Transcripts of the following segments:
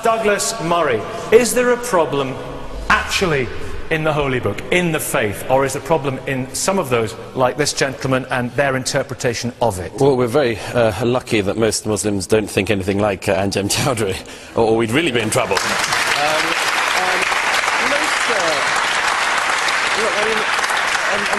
Douglas Murray, is there a problem actually in the Holy Book, in the faith, or is the problem in some of those, like this gentleman, and their interpretation of it? Well, we're very lucky that most Muslims don't think anything like Anjem Choudary, or we'd really be in trouble.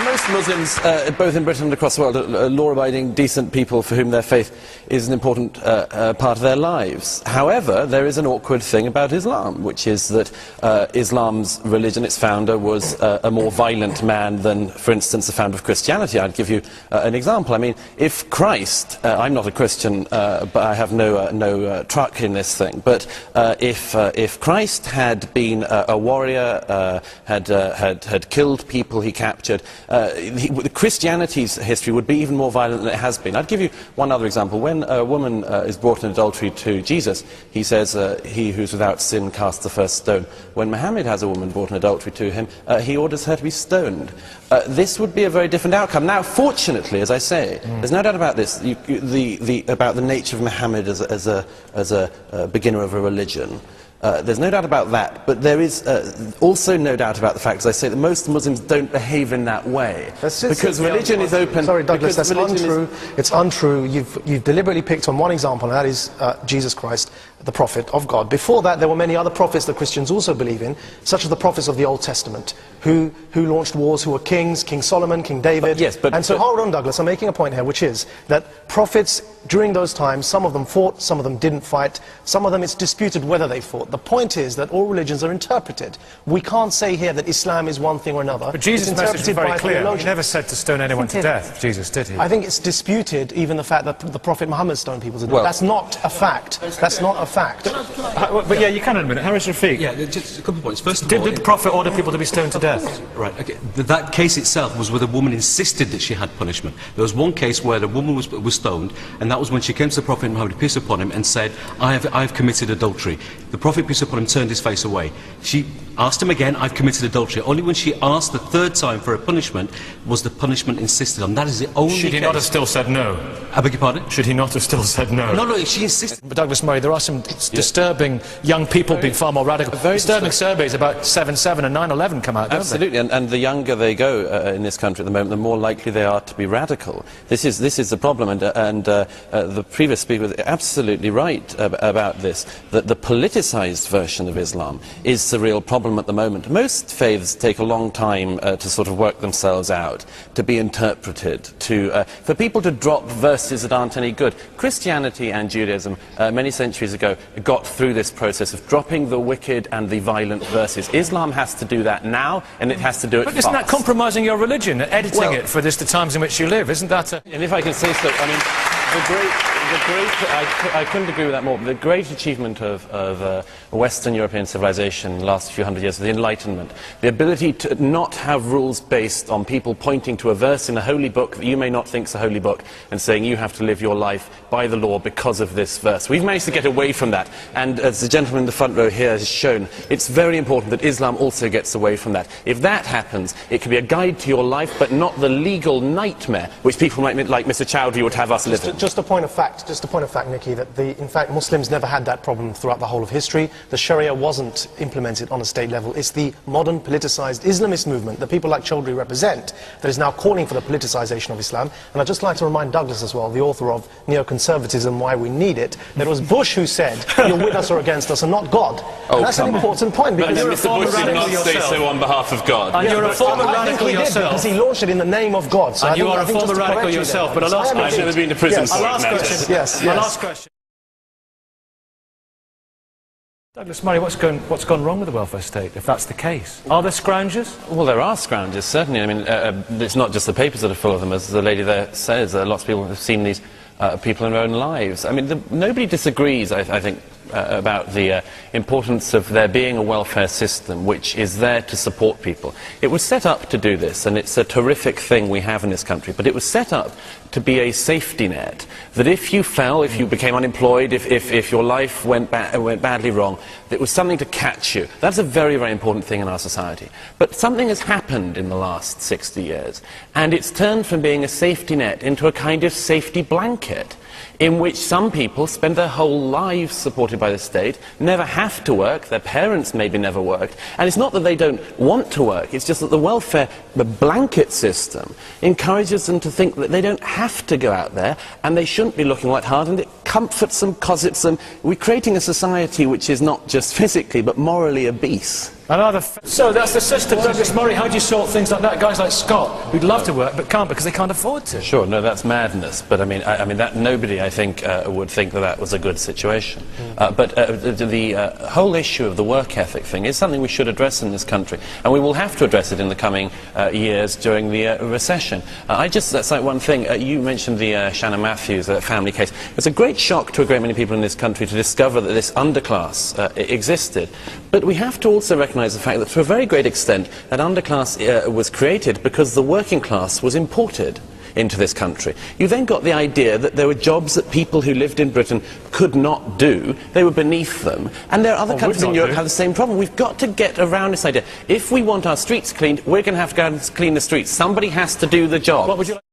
Most Muslims, both in Britain and across the world, are law-abiding, decent people for whom their faith is an important part of their lives. However, there is an awkward thing about Islam, which is that Islam's religion, its founder, was a more violent man than, for instance, the founder of Christianity. I'd give you an example. I mean, if Christ, I'm not a Christian, but I have no truck in this thing, but if Christ had been a warrior, had killed people he captured, Christianity's history would be even more violent than it has been. I'd give you one other example. When a woman is brought in adultery to Jesus, he says, he who's without sin casts the first stone. When Muhammad has a woman brought in adultery to him, he orders her to be stoned. This would be a very different outcome. Now, fortunately, as I say, there's no doubt about this, about the nature of Muhammad as a beginner of a religion. There's no doubt about that, but there is also no doubt about the fact, as I say, that most Muslims don't behave in that way. Because religion is open... Sorry, Douglas, that's untrue. It's untrue. You've deliberately picked on one example, and that is Jesus Christ, the prophet of God. Before that, there were many other prophets that Christians also believe in, such as the prophets of the Old Testament, who launched wars, who were kings, King Solomon, King David. Hold on, Douglas, I'm making a point here, which is that prophets, during those times, some of them fought, some of them didn't fight, some of them it's disputed whether they fought. The point is that all religions are interpreted. We can't say here that Islam is one thing or another. But Jesus' message was very clear. He never said to stone anyone to death, Jesus, did he? I think it's disputed, even the fact that the Prophet Muhammad stoned people to death. That's not a fact. That's not a fact. But yeah, you can admit it. Harris Rafiq. Yeah, just a couple of points. First of all, did the Prophet order people to be stoned to death? Right, okay. That case itself was where the woman insisted that she had punishment. There was one case where the woman was stoned, and that was when she came to the Prophet Muhammad, peace upon him, and said, I have committed adultery. The Prophet, peace upon him, turned his face away. She asked him again, I've committed adultery. Only when she asked the third time for a punishment was the punishment insisted on. That is the only Should he not have still said no? I beg your pardon? Should he not have still said no? No, she insisted. But Douglas Murray, there are some disturbing young people being far more radical. Disturbing surveys about 7/7 and 9/11 come out, don't Absolutely, and the younger they go in this country at the moment, the more likely they are to be radical. This is the problem, and the previous speaker was absolutely right about this, that the politicised version of Islam is the real problem at the moment. Most faiths take a long time to sort of work themselves out, to be interpreted, for people to drop verses that aren't any good. Christianity and Judaism, many centuries ago, got through this process of dropping the wicked and the violent verses. Islam has to do that now, and it has to do it fast. But isn't that compromising your religion, editing it for the times in which you live? Isn't that And if I can say so, I mean, I couldn't agree with that more. The great achievement of Western European civilization in the last few hundred years, the Enlightenment, the ability to not have rules based on people pointing to a verse in a holy book that you may not think is a holy book and saying you have to live your life by the law because of this verse. We've managed to get away from that, and as the gentleman in the front row here has shown, it's very important that Islam also gets away from that. If that happens, it can be a guide to your life, but not the legal nightmare which people like Mr. Choudary would have us live in. Just a point of fact, Nicky, that in fact Muslims never had that problem throughout the whole of history. The Sharia wasn't implemented on a state level. It's the modern politicized Islamist movement that people like Choudary represent that is now calling for the politicization of Islam. And I'd just like to remind Douglas as well, the author of Neoconservatism, Why We Need It, that it was Bush who said, you're with us or against us, and not God. Oh, and that's an important point. Because Mr. Bush did not say so on behalf of God. And you're a former radical yourself. Because he launched it in the name of God. So and you are a former radical yourself, but I've never been to prison for it. My last question. Douglas Murray, what's gone wrong with the welfare state, if that's the case? Are there scroungers? Well, there are scroungers, certainly. I mean, it's not just the papers that are full of them, as the lady there says. Lots of people have seen these people in their own lives. I mean, nobody disagrees, I think, about the importance of there being a welfare system which is there to support people. It was set up to do this, and it's a terrific thing we have in this country, but it was set up to be a safety net, that if you fell, if you became unemployed, if your life went badly wrong, that it was something to catch you. That's a very, very important thing in our society. But something has happened in the last 60 years, and it's turned from being a safety net into a kind of safety blanket. in which some people spend their whole lives supported by the state, never have to work, their parents maybe never worked, and it's not that they don't want to work, it's just that the welfare, the blanket system, encourages them to think that they don't have to go out there, and they shouldn't be looking quite hard, and it comforts them, cosets them. We're creating a society which is not just physically, but morally obese. So that's the system. Douglas Murray, how do you sort things like that? Guys like Scott, who'd love to work but can't because they can't afford to. Sure, no, that's madness. But I mean, that nobody, I think, would think that that was a good situation. But the whole issue of the work ethic thing is something we should address in this country, and we will have to address it in the coming years during the recession. That's like one thing. You mentioned the Shannon Matthews family case. It's a great shock to a great many people in this country to discover that this underclass existed. But we have to also recognise the fact that to a very great extent that underclass was created because the working class was imported into this country. You then got the idea that there were jobs that people who lived in Britain could not do, they were beneath them, and there are other countries in Europe that have the same problem. We've got to get around this idea. If we want our streets cleaned, we're going to have to go and clean the streets. Somebody has to do the job. What would you like